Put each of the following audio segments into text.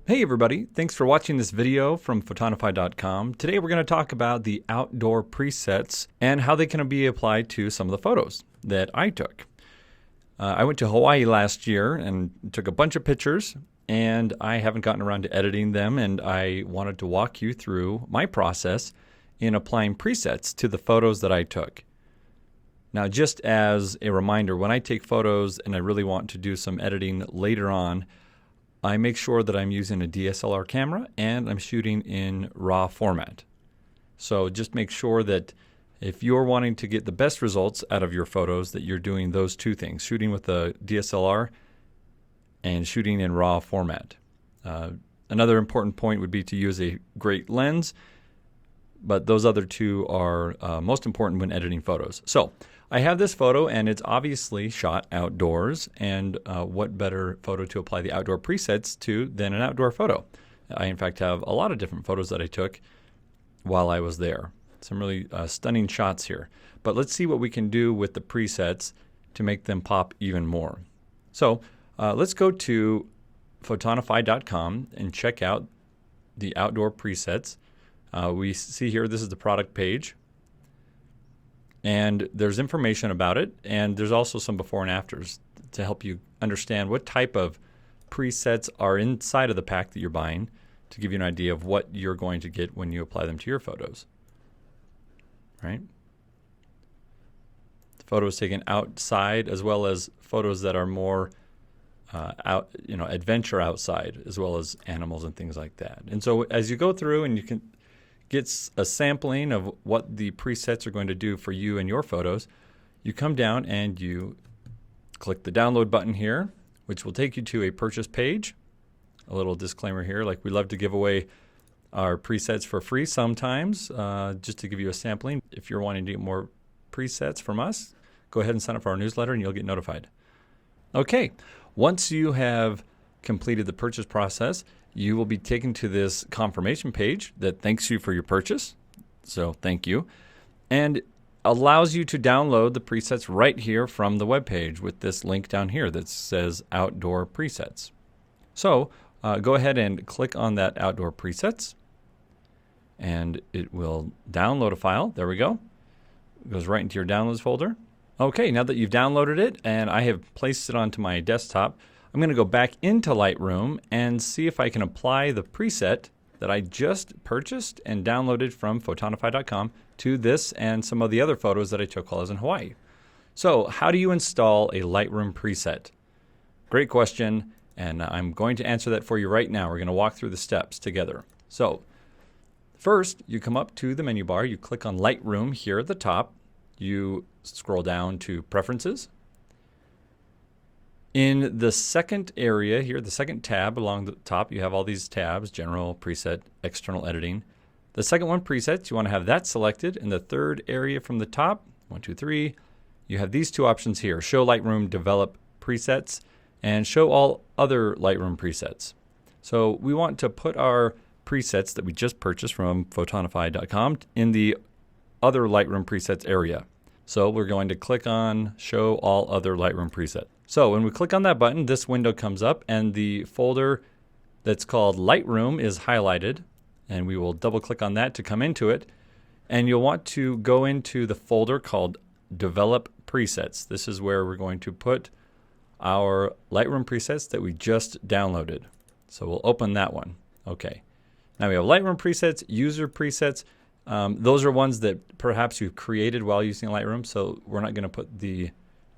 Hey everybody, thanks for watching this video from Photonify.com. Today we're going to talk about the outdoor presets and how they can be applied to some of the photos that I took. I went to Hawaii last year and took a bunch of pictures, and I haven't gotten around to editing them, and I wanted to walk you through my process in applying presets to the photos that I took. Now, just as a reminder, when I take photos and I really want to do some editing later on, I make sure that I'm using a DSLR camera and I'm shooting in RAW format. So just make sure that if you're wanting to get the best results out of your photos, that you're doing those two things, shooting with a DSLR and shooting in RAW format. Another important point would be to use a great lens, but those other two are most important when editing photos. So I have this photo, and it's obviously shot outdoors, and what better photo to apply the outdoor presets to than an outdoor photo? I, in fact, have a lot of different photos that I took while I was there. Some really stunning shots here. But let's see what we can do with the presets to make them pop even more. So let's go to Photonify.com and check out the outdoor presets. We see here, this is the product page. And there's information about it, and there's also some before and afters to help you understand what type of presets are inside of the pack that you're buying, to give you an idea of what you're going to get when you apply them to your photos. Right? The photos taken outside, as well as photos that are more adventure outside, as well as animals and things like that. And so as you go through and you can get a sampling of what the presets are going to do for you and your photos, you come down and you click the download button here, which will take you to a purchase page. A little disclaimer here, like we love to give away our presets for free sometimes, just to give you a sampling. If you're wanting to get more presets from us, go ahead and sign up for our newsletter and you'll get notified. Okay, once you have completed the purchase process, you will be taken to this confirmation page that thanks you for your purchase. So thank you. And allows you to download the presets right here from the web page with this link down here that says Outdoor Presets. So go ahead and click on that Outdoor Presets, and it will download a file. There we go. It goes right into your downloads folder. Okay, now that you've downloaded it and I have placed it onto my desktop, I'm going to go back into Lightroom and see if I can apply the preset that I just purchased and downloaded from Photonify.com to this and some of the other photos that I took while I was in Hawaii. So how do you install a Lightroom preset? Great question, and I'm going to answer that for you right now. We're going to walk through the steps together. So first, you come up to the menu bar, you click on Lightroom here at the top, you scroll down to Preferences. In the second area here, the second tab along the top, you have all these tabs: General, Preset, External Editing. The second one, Presets, you want to have that selected. In the third area from the top, 1, 2, 3, you have these two options here: Show Lightroom Develop Presets and Show All Other Lightroom Presets. So we want to put our presets that we just purchased from Photonify.com in the Other Lightroom Presets area. So we're going to click on Show All Other Lightroom Presets. So when we click on that button, this window comes up and the folder that's called Lightroom is highlighted, and we will double click on that to come into it. And you'll want to go into the folder called Develop Presets. This is where we're going to put our Lightroom presets that we just downloaded. So we'll open that one. Okay. Now we have Lightroom presets, user presets. Those are ones that perhaps you've created while using Lightroom, so we're not going to put the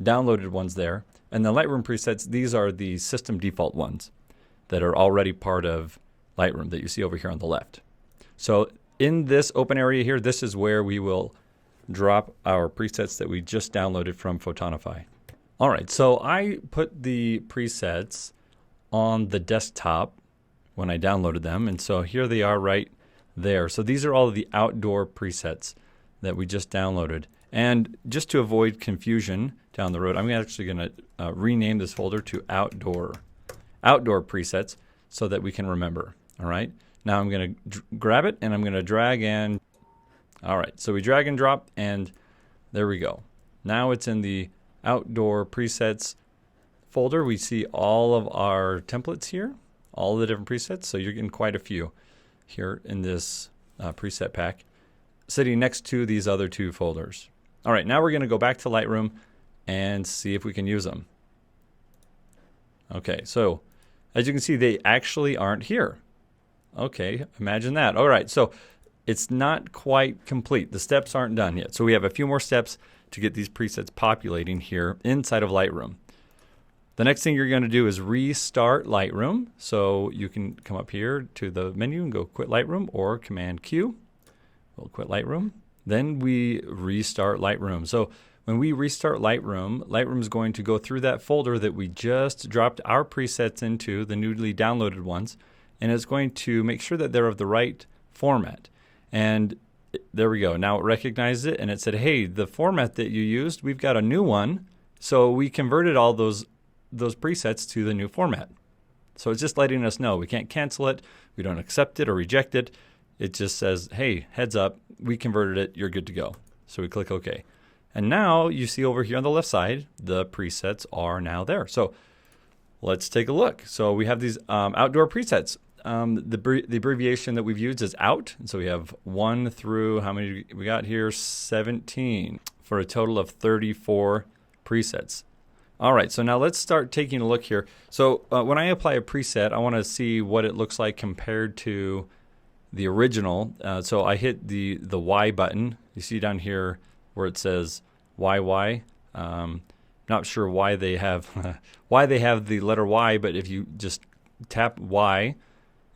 downloaded ones there. And the Lightroom presets, these are the system default ones that are already part of Lightroom that you see over here on the left. So in this open area here, this is where we will drop our presets that we just downloaded from Photonify. All right, so I put the presets on the desktop when I downloaded them, and so here they are right there. So these are all of the outdoor presets that we just downloaded. And just to avoid confusion down the road, I'm actually going to rename this folder to Outdoor Presets so that we can remember. All right. Now I'm going to grab it and I'm going to drag and All right, so we drag and drop, and there we go. Now it's in the Outdoor Presets folder. We see all of our templates here, all the different presets. So you're getting quite a few here in this preset pack, sitting next to these other two folders. All right, now we're going to go back to Lightroom and see if we can use them. Okay, so as you can see, they actually aren't here. Okay, imagine that. All right, so it's not quite complete. The steps aren't done yet. So we have a few more steps to get these presets populating here inside of Lightroom. The next thing you're going to do is restart Lightroom. So you can come up here to the menu and go quit Lightroom, or Command Q. We'll quit Lightroom. Then we restart Lightroom. So when we restart Lightroom, Lightroom is going to go through that folder that we just dropped our presets into, the newly downloaded ones, and it's going to make sure that they're of the right format. And there we go. Now it recognized it, and it said, hey, the format that you used, we've got a new one. So we converted all those presets to the new format. So it's just letting us know we can't cancel it, we don't accept it or reject it. It just says, hey, heads up, we converted it, you're good to go. So we click OK. And now you see over here on the left side, the presets are now there. So let's take a look. So we have these outdoor presets. The abbreviation that we've used is OUT. And so we have 1 through, how many we got here? 17, for a total of 34 presets. All right, so now let's start taking a look here. So when I apply a preset, I want to see what it looks like compared to the original. So I hit the Y button. You see down here where it says YY. Not sure why they have the letter Y, but if you just tap Y,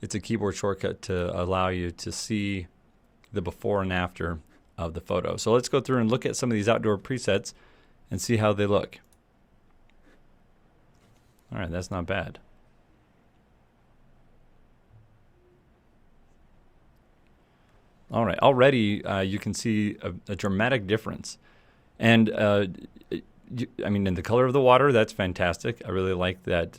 it's a keyboard shortcut to allow you to see the before and after of the photo. So let's go through and look at some of these outdoor presets and see how they look. All right, that's not bad. All right, already you can see a dramatic difference. And I mean, in the color of the water, that's fantastic. I really like that,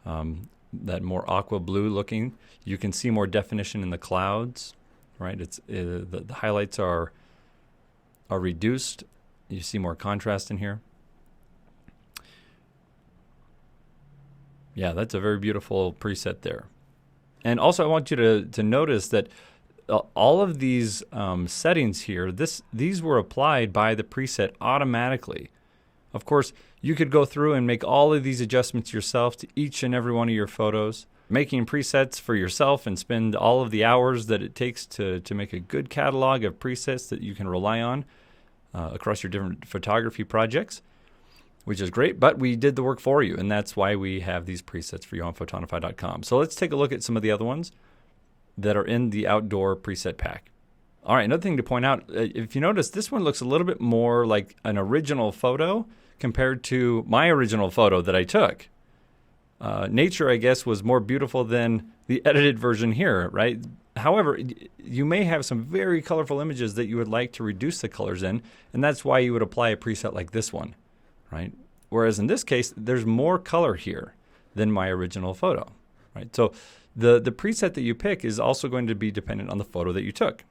that more aqua blue looking. You can see more definition in the clouds, right? It's the highlights are reduced. You see more contrast in here. Yeah, that's a very beautiful preset there. And also I want you to notice that all of these settings here, these were applied by the preset automatically. Of course, you could go through and make all of these adjustments yourself to each and every one of your photos, making presets for yourself and spend all of the hours that it takes to make a good catalog of presets that you can rely on across your different photography projects, which is great, but we did the work for you, and that's why we have these presets for you on Photonify.com. So let's take a look at some of the other ones that are in the outdoor preset pack. All right, another thing to point out, if you notice, this one looks a little bit more like an original photo compared to my original photo that I took. Nature, I guess, was more beautiful than the edited version here, right? However, you may have some very colorful images that you would like to reduce the colors in, and that's why you would apply a preset like this one, right? Whereas in this case, there's more color here than my original photo, right? So the preset that you pick is also going to be dependent on the photo that you took,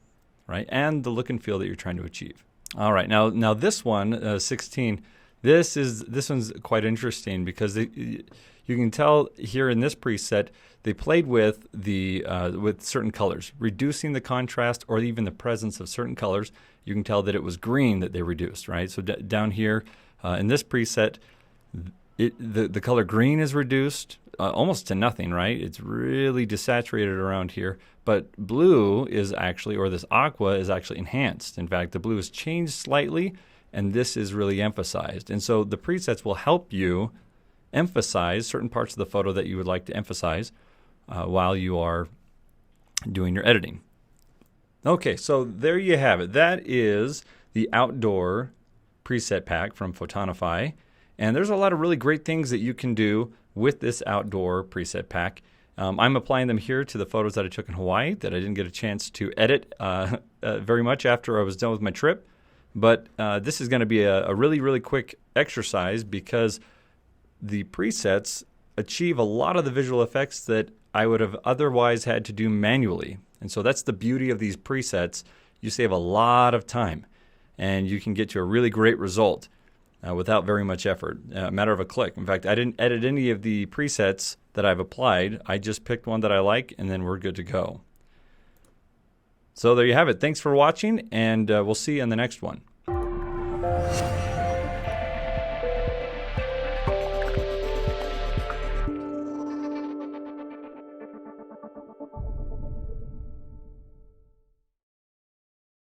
right? And the look and feel that you're trying to achieve. All right, now this one, 16, this one's quite interesting because you can tell here in this preset they played with with certain colors, reducing the contrast or even the presence of certain colors. You can tell that it was green that they reduced, right? So down here in this preset, the color green is reduced almost to nothing, right? It's really desaturated around here. But blue is actually, or this aqua is actually enhanced. In fact, the blue is changed slightly, and this is really emphasized. And so the presets will help you emphasize certain parts of the photo that you would like to emphasize while you are doing your editing. Okay, so there you have it. That is the outdoor preset pack from Photonify. And there's a lot of really great things that you can do with this outdoor preset pack. I'm applying them here to the photos that I took in Hawaii that I didn't get a chance to edit very much after I was done with my trip. But this is going to be a really, really quick exercise because the presets achieve a lot of the visual effects that I would have otherwise had to do manually. And so that's the beauty of these presets. you save a lot of time and you can get to a really great result without very much effort, a matter of a click. In fact, I didn't edit any of the presets that I've applied. I just picked one that I like, and then we're good to go. So there you have it. Thanks for watching, and we'll see you in the next one.